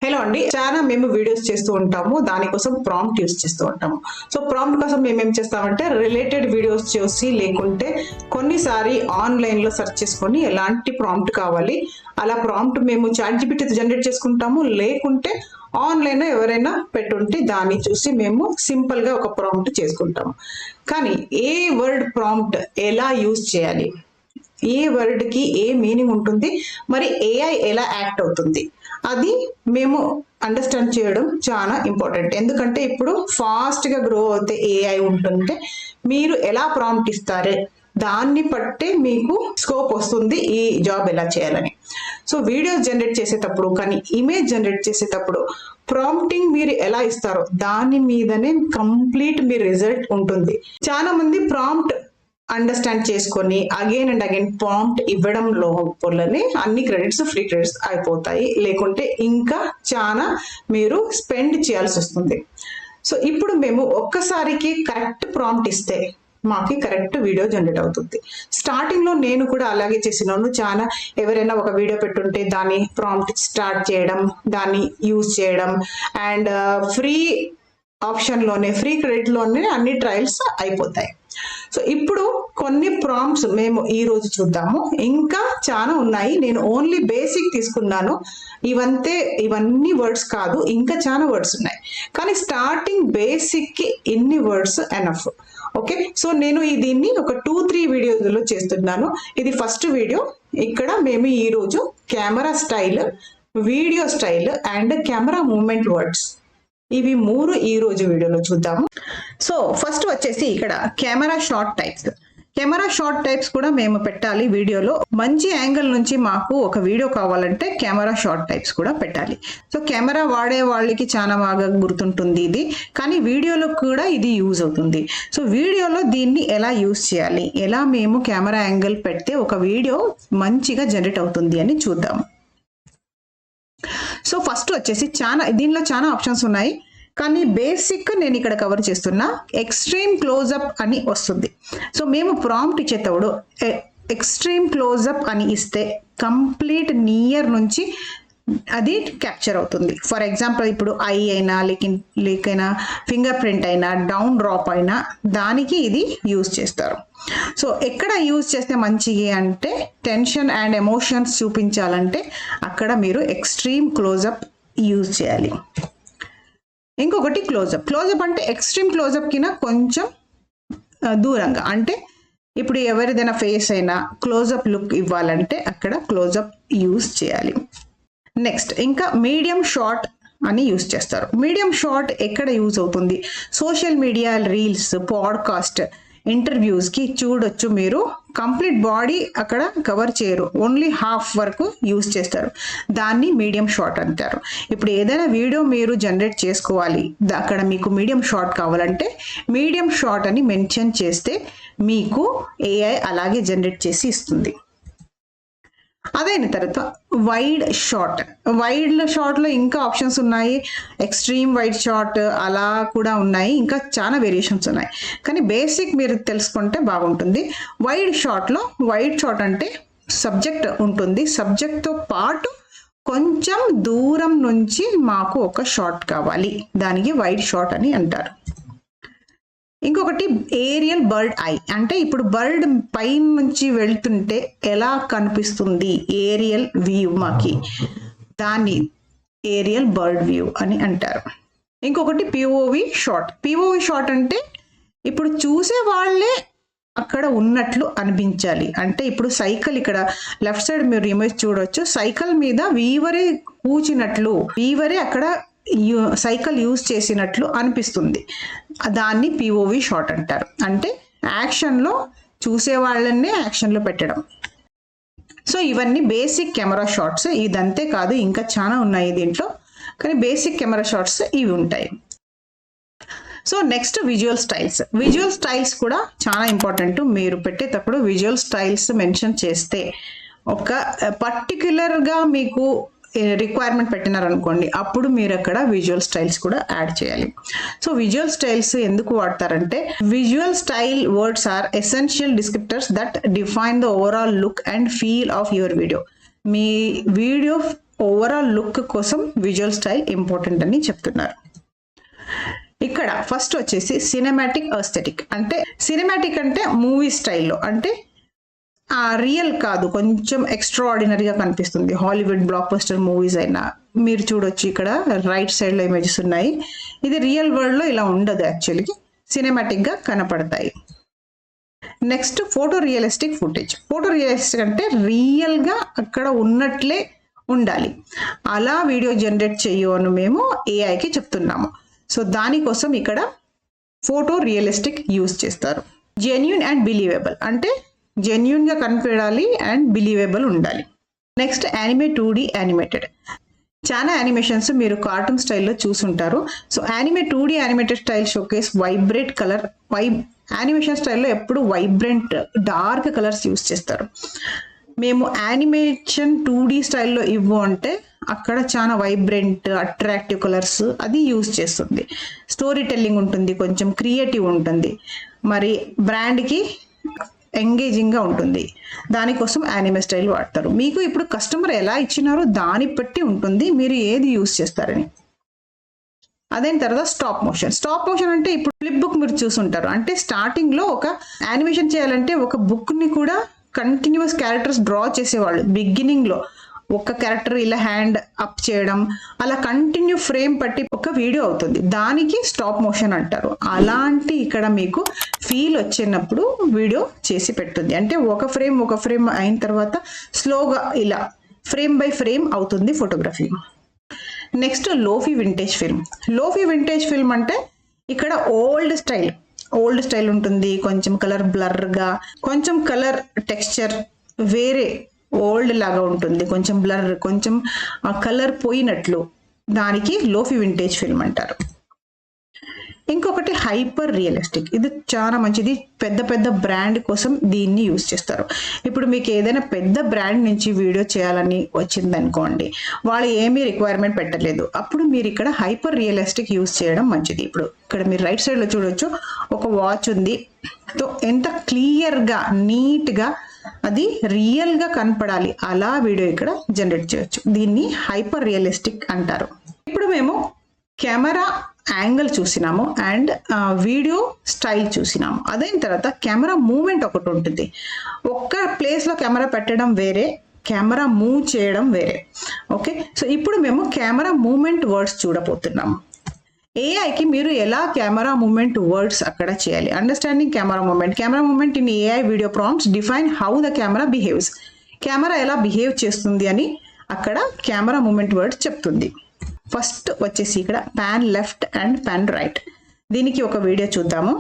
Hello అండి, చాలా మేము వీడియోస్ చేస్తూ ఉంటాము. దానికోసం ప్రాంప్ట్ యూస్ చేస్తూ ఉంటాము. సో ప్రాంప్ట్ కోసం మేము ఏం చేస్తామంటే రిలేటెడ్ వీడియోస్ చూసి, లేకుంటే కొన్నిసారి ఆన్లైన్ లో సెర్చ్ చేసుకొని ఎలాంటి ప్రాంప్ట్ కావాలి అలా ప్రాంప్ట్ మేము చాట్‌జిపిటి జనరేట్ చేసుకుంటాము. లేకుంటే ఆన్లైన్ ఎవరైనా పెట్టుంటే దాన్ని చూసి మేము సింపుల్ గా ఒక ప్రాంప్ట్ చేసుకుంటాము. కానీ ఏ వర్డ్ ప్రాంప్ట్ ఎలా యూజ్ చేయాలి, ఏ వర్డ్ కి ఏ మీనింగ్ ఉంటుంది, మరి ఏఐ ఎలా యాక్ట్ అవుతుంది, అది మేము అండర్స్టాండ్ చేయడం చాలా ఇంపార్టెంట్. ఎందుకంటే ఇప్పుడు ఫాస్ట్ గా గ్రో అవుతే ఏఐ ఉంటుంటే మీరు ఎలా ప్రాంప్ట్ ఇస్తారే దాన్ని బట్టే మీకు స్కోప్ వస్తుంది ఈ జాబ్ ఎలా చేయాలని. సో వీడియోస్ జనరేట్ చేసేటప్పుడు కానీ ఇమేజ్ జనరేట్ చేసేటప్పుడు ప్రాంప్టింగ్ మీరు ఎలా ఇస్తారో దాని మీదనే కంప్లీట్ మీ రిజల్ట్ ఉంటుంది. చాలా మంది ప్రాంప్ట్ అండర్స్టాండ్ చేసుకొని అగైన్ అండ్ అగైన్ ప్రాంప్ట్ ఇవ్వడం లోపలనే అన్ని క్రెడిట్స్ ఫ్రీ క్రెడిట్స్ అయిపోతాయి. లేకుంటే ఇంకా చాలా మీరు స్పెండ్ చేయాల్సి వస్తుంది. సో ఇప్పుడు మేము ఒక్కసారికి కరెక్ట్ ప్రాంప్ట్ ఇస్తే మాకు కరెక్ట్ వీడియో జనరేట్ అవుతుంది. స్టార్టింగ్ లో నేను కూడా అలాగే చేసినాను. చాలా ఎవరైనా ఒక వీడియో పెట్టుంటే దాన్ని ప్రాంప్ట్ స్టార్ట్ చేయడం, దాన్ని యూజ్ చేయడం అండ్ ఫ్రీ ఆప్షన్ లోనే ఫ్రీ క్రెడిట్ లోనే అన్ని ట్రయల్స్ అయిపోతాయి. సో ఇప్పుడు కొన్ని ప్రాంప్ట్స్ మేము ఈ రోజు చూద్దాము. ఇంకా చాలా ఉన్నాయి, నేను ఓన్లీ బేసిక్ తీసుకున్నాను. ఇవన్నీ వర్డ్స్ కాదు, ఇంకా చాలా వర్డ్స్ ఉన్నాయి. కానీ స్టార్టింగ్ బేసిక్ కి ఇన్ని వర్డ్స్ ఎనఫ్. ఓకే, సో నేను దీన్ని ఒక 2-3 వీడియోలో చేస్తున్నాను. ఇది ఫస్ట్ వీడియో. ఇక్కడ మేము ఈ రోజు camera style, video style and camera moment words ఇవి 3 ఈ రోజు వీడియోలో చూద్దాము. సో ఫస్ట్ వచ్చేసి ఇక్కడ camera short types. Camera short types కూడా మేము పెట్టాలి వీడియోలో. మంచి యాంగిల్ నుంచి మాకు ఒక వీడియో కావాలంటే కెమెరా షార్ట్ టైప్స్ కూడా పెట్టాలి. సో కెమెరా వాడే వాళ్ళకి చాలా బాగా గుర్తుంటుంది ఇది, కానీ వీడియోలో కూడా ఇది యూజ్ అవుతుంది. సో వీడియోలో దీన్ని ఎలా యూజ్ చేయాలి, ఎలా మేము కెమెరా యాంగిల్ పెడితే ఒక వీడియో మంచిగా జనరేట్ అవుతుంది అని చూద్దాము. సో ఫస్ట్ వచ్చేసి దీనిలో చాలా ఆప్షన్స్ ఉన్నాయి, కానీ బేసిక్ నేను ఇక్కడ కవర్ చేస్తున్నా. ఎక్స్ట్రీమ్ క్లోజ్అప్ అని వస్తుంది. సో మేము ప్రాంప్ట్ ఇచ్చేటప్పుడు ఎక్స్ట్రీమ్ క్లోజ్అప్ అని ఇస్తే కంప్లీట్ నియర్ నుంచి అది క్యాప్చర్ అవుతుంది. ఫర్ ఎగ్జాంపుల్ ఇప్పుడు ఐ అయినా లేకైనా ఫింగర్ ప్రింట్ అయినా డౌన్ డ్రాప్ అయినా దానికి ఇది యూజ్ చేస్తారు. సో ఎక్కడ యూజ్ చేస్తే మంచిది అంటే టెన్షన్ అండ్ ఎమోషన్స్ చూపించాలంటే అక్కడ మీరు ఎక్స్ట్రీమ్ క్లోజ్అప్ యూజ్ చేయాలి. ఇంకొకటి క్లోజ్అప్ అంటే ఎక్స్ట్రీమ్ క్లోజ్అప్ కింద కొంచెం దూరంగా, అంటే ఇప్పుడు ఎవరిదైనా ఫేస్ అయినా క్లోజ్అప్ లుక్ ఇవ్వాలంటే అక్కడ క్లోజ్అప్ యూజ్ చేయాలి. నెక్స్ట్ ఇంకా మీడియం షార్ట్ అని యూజ్ చేస్తారు. మీడియం షార్ట్ ఎక్కడ యూజ్ అవుతుంది, social media, reels, podcast, interviews కి చూడొచ్చు. మీరు కంప్లీట్ బాడీ అక్కడ కవర్ చేయరు, ఓన్లీ హాఫ్ వరకు యూజ్ చేస్తారు. దాన్ని మీడియం షార్ట్ అంటారు. ఇప్పుడు ఏదైనా వీడియో మీరు జనరేట్ చేసుకోవాలి, అక్కడ మీకు మీడియం షార్ట్ కావాలంటే మీడియం షార్ట్ అని మెన్షన్ చేస్తే మీకు ఏఐ అలాగే జనరేట్ చేసి ఇస్తుంది. అదైన తర్వాత వైడ్ షార్ట్ లో ఇంకా ఆప్షన్స్ ఉన్నాయి. ఎక్స్ట్రీమ్ వైడ్ షార్ట్ అలా కూడా ఉన్నాయి, ఇంకా చాలా వేరియేషన్స్ ఉన్నాయి. కానీ బేసిక్ మీరు తెలుసుకుంటే బాగుంటుంది. వైడ్ షార్ట్ అంటే సబ్జెక్ట్ ఉంటుంది, సబ్జెక్ట్ తో పాటు కొంచెం దూరం నుంచి మాకు ఒక షార్ట్ కావాలి, దానికి వైడ్ షార్ట్ అని అంటారు. ఇంకొకటి ఏరియల్ బర్డ్ ఐ, అంటే ఇప్పుడు బర్డ్ పై నుంచి వెళ్తుంటే ఎలా కనిపిస్తుంది ఏరియల్ వ్యూ మాకి, దాన్ని ఏరియల్ బర్డ్ వ్యూ అని అంటారు. ఇంకొకటి పిఓవి షార్ట్ అంటే ఇప్పుడు చూసే వాళ్ళే అక్కడ ఉన్నట్లు అనిపించాలి. అంటే ఇప్పుడు సైకిల్ ఇక్కడ లెఫ్ట్ సైడ్ మీరు ఇమేజ్ చూడొచ్చు, సైకిల్ మీద వీవరే కూర్చున్నట్లు, వీవరే అక్కడ సైకిల్ యూజ్ చేసినట్లు అనిపిస్తుంది. దాన్ని పిఓవి షార్ట్ అంటారు. అంటే యాక్షన్లో చూసే వాళ్ళనే యాక్షన్లో పెట్టడం. సో ఇవన్నీ బేసిక్ కెమెరా షార్ట్స్. ఇదంతే కాదు, ఇంకా చాలా ఉన్నాయి దీంట్లో, కానీ బేసిక్ కెమెరా షార్ట్స్ ఇవి ఉంటాయి. సో నెక్స్ట్ విజువల్ స్టైల్స్ కూడా చాలా ఇంపార్టెంట్. మీరు పెట్టేటప్పుడు విజువల్ స్టైల్స్ మెన్షన్ చేస్తే ఒక పర్టిక్యులర్గా మీకు రిక్వైర్మెంట్ పెట్టినారనుకోండి, అప్పుడు మీరు అక్కడ విజువల్ స్టైల్స్ కూడా యాడ్ చేయాలి. సో విజువల్ స్టైల్స్ ఎందుకు వాడతారంటే visual style words are essential descriptors that define the overall look and feel of your video. మీ వీడియో ఓవరాల్ లుక్ కోసం విజువల్ స్టైల్ ఇంపార్టెంట్ అని చెప్తున్నారు. ఇక్కడ ఫస్ట్ వచ్చేసి సినిమాటిక్ ఎస్థెటిక్. అంటే సినిమాటిక్ అంటే మూవీ స్టైల్లో, అంటే రియల్ కాదు, కొంచెం ఎక్స్ట్రా ఆర్డినరీగా కనిపిస్తుంది. హాలీవుడ్ బ్లాక్ బస్టర్ మూవీస్ అయినా మీరు చూడొచ్చు, ఇక్కడ రైట్ సైడ్ లో ఇమేజెస్ ఉన్నాయి. ఇది రియల్ వరల్డ్ లో ఇలా ఉండదు, యాక్చువల్లీ సినిమాటిక్ గా కనపడతాయి. Next photo realistic footage. Photo realistic అంటే రియల్ గా అక్కడ ఉన్నట్లే ఉండాలి, అలా వీడియో జనరేట్ చేయు అని మేము ఏఐకి చెప్తున్నాము. సో దానికోసం ఇక్కడ ఫోటో రియలిస్టిక్ యూజ్ చేస్తారు. జెన్యూన్ అండ్ బిలీవబుల్ అంటే జెన్యూన్ గా కనిపించాలి అండ్ బిలీవబుల్ ఉండాలి. Next anime 2D animated. చాలా యానిమేషన్స్ మీరు కార్టూన్ స్టైల్లో చూసుంటారు. So anime 2D animated style showcase vibrate colour. Animation స్టైల్లో ఎప్పుడు వైబ్రెంట్ డార్క్ కలర్స్ యూజ్ చేస్తారు. మేము యానిమేషన్ 2D స్టైల్లో ఇవ్వు అంటే అక్కడ చాలా వైబ్రెంట్ అట్రాక్టివ్ కలర్స్ అది యూజ్ చేస్తుంది. స్టోరీ టెల్లింగ్ ఉంటుంది, కొంచెం క్రియేటివ్ ఉంటుంది, మరి బ్రాండ్కి ఎంగేజింగ్గా ఉంటుంది. దానికోసం యానిమే స్టైల్ వాడతారు. మీకు ఇప్పుడు కస్టమర్ ఎలా ఇచ్చినారో దాన్ని బట్టి ఉంటుంది మీరు ఏది యూజ్ చేస్తారని. అదైన తర్వాత స్టాప్ మోషన్. స్టాప్ మోషన్ అంటే ఇప్పుడు ఫ్లిప్ బుక్ మీరు చూసుంటారు. అంటే స్టార్టింగ్లో ఒక యానిమేషన్ చేయాలంటే ఒక బుక్ని కూడా కంటిన్యూస్ క్యారెక్టర్స్ డ్రా చేసేవాళ్ళు. బిగినింగ్లో ఒక క్యారెక్టర్ ఇలా హ్యాండ్ అప్ చేయడం, అలా కంటిన్యూ ఫ్రేమ్ పట్టి ఒక వీడియో అవుతుంది, దానికి స్టాప్ మోషన్ అంటారు. అలాంటి ఇక్కడ మీకు ఫీల్ వచ్చినప్పుడు వీడియో చేసి పెడుతుంది. అంటే ఒక ఫ్రేమ్ అయిన తర్వాత స్లోగా ఇలా ఫ్రేమ్ బై ఫ్రేమ్ అవుతుంది photography. Next lofi vintage film. Lofi vintage film అంటే ఇక్కడ ఓల్డ్ స్టైల్ ఉంటుంది, కొంచెం కలర్ బ్లర్గా, కొంచెం కలర్ టెక్స్చర్ వేరే ఓల్డ్ లాగా ఉంటుంది, కొంచెం బ్లర్, కొంచెం ఆ కలర్ పోయినట్లు, దానికి లోఫీ వింటేజ్ ఫిల్మ్ అంటారు. ఇంకొకటి హైపర్ రియలిస్టిక్. ఇది చాలా మంచిది, పెద్ద బ్రాండ్ కోసం దీన్ని యూజ్ చేస్తారు. ఇప్పుడు మీకు ఏదైనా పెద్ద బ్రాండ్ నుంచి వీడియో చేయాలని వచ్చిందనుకోండి, వాళ్ళు ఏమీ రిక్వైర్మెంట్ పెట్టలేదు, అప్పుడు మీరు ఇక్కడ హైపర్ రియలిస్టిక్ యూజ్ చేయడం మంచిది. ఇప్పుడు ఇక్కడ మీరు రైట్ సైడ్లో చూడొచ్చు, ఒక వాచ్ ఉంది. సో ఎంత క్లియర్గా నీట్గా అది రియల్గా కనపడాలి, అలా వీడియో ఇక్కడ జనరేట్ చేయొచ్చు. దీన్ని హైపర్ రియలిస్టిక్ అంటారు. ఇప్పుడు మేము కెమెరా యాంగిల్ చూసినాము అండ్ వీడియో స్టైల్ చూసినాము. అదైన తర్వాత కెమెరా మూమెంట్ ఒకటి ఉంటుంది. ఒక్క ప్లేస్లో కెమెరా పెట్టడం వేరే, కెమెరా మూవ్ చేయడం వేరే. ఓకే, సో ఇప్పుడు మేము కెమెరా మూమెంట్ వర్డ్స్ చూడబోతున్నాము. ఏఐకి మీరు ఎలా కెమెరా మూమెంట్ వర్డ్స్ అక్కడ చేయాలి. Understanding camera moment in AI video prompts define how the camera behaves. Camera ఎలా బిహేవ్ చేస్తుంది అని అక్కడ కెమెరా మూమెంట్ వర్డ్స్ చెప్తుంది. ఫస్ట్ వచ్చేసి ఇక్కడ pan left and pan right. దీనికి ఒక వీడియో చూద్దాము.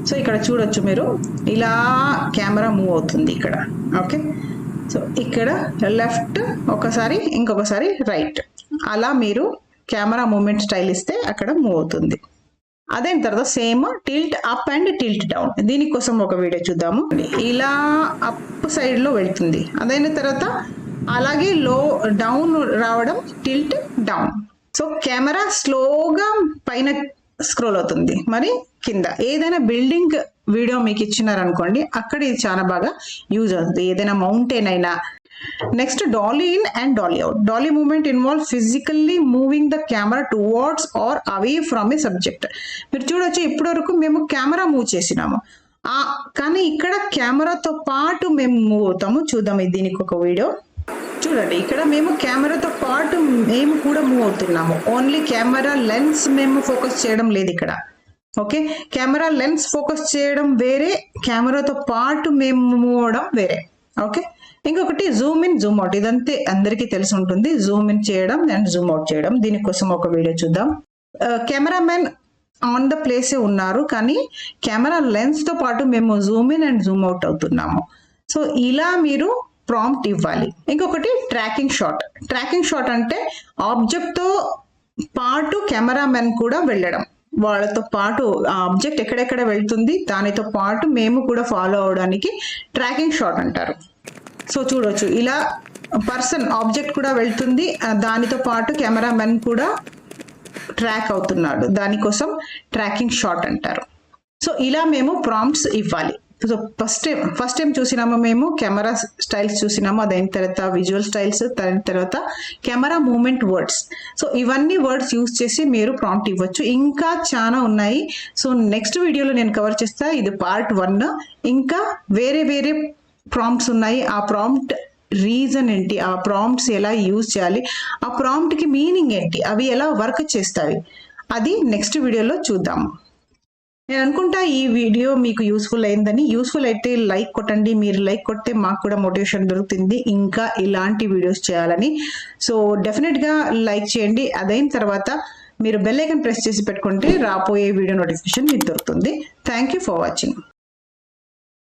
సో ఇక్కడ చూడొచ్చు మీరు, ఇలా కెమెరా మూవ్ అవుతుంది ఇక్కడ. ఓకే, సో ఇక్కడ లెఫ్ట్ ఒకసారి, ఇంకొకసారి రైట్, అలా మీరు కెమెరా మూమెంట్ స్టైల్ ఇస్తే అక్కడ మూవ్ అవుతుంది. అదైన తర్వాత same tilt up and tilt down. దీనికోసం ఒక వీడియో చూద్దాము. ఇలా అప్ సైడ్ లో వెళ్తుంది, అదైన తర్వాత అలాగే లో డౌన్ రావడం, టిల్ట్ డౌన్. సో కెమెరా స్లోగా పైన స్క్రోల్ అవుతుంది, మరి కింద. ఏదైనా బిల్డింగ్ వీడియో మీకు ఇచ్చినారనుకోండి, అక్కడ ఇది చాలా బాగా యూజ్ అవుతుంది, ఏదైనా మౌంటైన్ అయినా. Next dolly in and dolly out. Dolly movement involve physically moving the camera towards or away from a subject. మీరు చూడొచ్చు, ఇప్పటి వరకు మేము కెమెరా మూవ్ చేసినాము, కానీ ఇక్కడ కెమెరాతో పాటు మేము మూవ్ అవుతాము. చూద్దాం దీనికి ఒక వీడియో చూడండి. ఇక్కడ మేము కెమెరాతో పాటు మేము కూడా మూవ్ అవుతున్నాము. ఓన్లీ కెమెరా లెన్స్ మేము ఫోకస్ చేయడం లేదు ఇక్కడ. ఓకే, కెమెరా లెన్స్ ఫోకస్ చేయడం వేరే, కెమెరాతో పాటు మేము మూవ్ అవడం వేరే. ఓకే, ఇంకొకటి జూమ్ ఇన్ జూమ్ అవుట్. ఇదంతే అందరికీ తెలిసి ఉంటుంది, జూమ్ ఇన్ చేయడం అండ్ జూమ్ అవుట్ చేయడం. దీనికోసం ఒక వీడియో చూద్దాం. కెమెరామెన్ ఆన్ ద ప్లేసే ఉన్నారు, కానీ కెమెరా లెన్స్ తో పాటు మేము Zoom in and Zoom out అవుతున్నాము. సో ఇలా మీరు ప్రాంప్ట్ ఇవ్వాలి. ఇంకొకటి ట్రాకింగ్ షాట్. ట్రాకింగ్ షాట్ అంటే ఆబ్జెక్ట్ తో పాటు కెమెరామెన్ కూడా వెళ్ళడం, వాళ్ళతో పాటు ఆ ఆబ్జెక్ట్ ఎక్కడెక్కడ వెళ్తుంది దానితో పాటు మేము కూడా ఫాలో అవడానికి ట్రాకింగ్ షాట్ అంటారు. సో చూడొచ్చు, ఇలా పర్సన్ ఆబ్జెక్ట్ కూడా వెళ్తుంది, దానితో పాటు కెమెరామెన్ కూడా ట్రాక్ అవుతున్నాడు, దానికోసం ట్రాకింగ్ షాట్ అంటారు. సో ఇలా మేము ప్రాంప్ట్స్ ఇవ్వాలి. సో ఫస్ట్ టైం చూసినాము మేము కెమెరా స్టైల్స్ చూసినాము, అదైన తర్వాత విజువల్ స్టైల్స్, దాని తర్వాత కెమెరా మూమెంట్ వర్డ్స్. సో ఇవన్నీ వర్డ్స్ యూస్ చేసి మీరు ప్రాంప్ట్ ఇవ్వచ్చు. ఇంకా చాలా ఉన్నాయి. సో నెక్స్ట్ వీడియోలో నేను కవర్ చేస్తా. ఇది పార్ట్ 1. ఇంకా వేరే వేరే ప్రాంప్ట్స్ ఉన్నాయి. ఆ ప్రాంప్ట్ రీజన్ ఏంటి, ఆ ప్రాంప్ట్స్ ఎలా యూజ్ చేయాలి, ఆ ప్రాంప్ట్కి మీనింగ్ ఏంటి, అవి ఎలా వర్క్ చేస్తాయి, అది నెక్స్ట్ వీడియోలో చూద్దాము. నేను అనుకుంటా ఈ వీడియో మీకు యూస్ఫుల్ అయిందని. యూస్ఫుల్ అయితే లైక్ కొట్టండి. మీరు లైక్ కొడితే మాకు కూడా మోటివేషన్ దొరుకుతుంది ఇంకా ఇలాంటి వీడియోస్ చేయాలని. సో డెఫినెట్గా లైక్ చేయండి. అదైన తర్వాత మీరు బెల్ ఐకాన్ ప్రెస్ చేసి పెట్టుకుంటే రాబోయే వీడియో నోటిఫికేషన్ మీకు దొరుకుతుంది. Thank you for watching.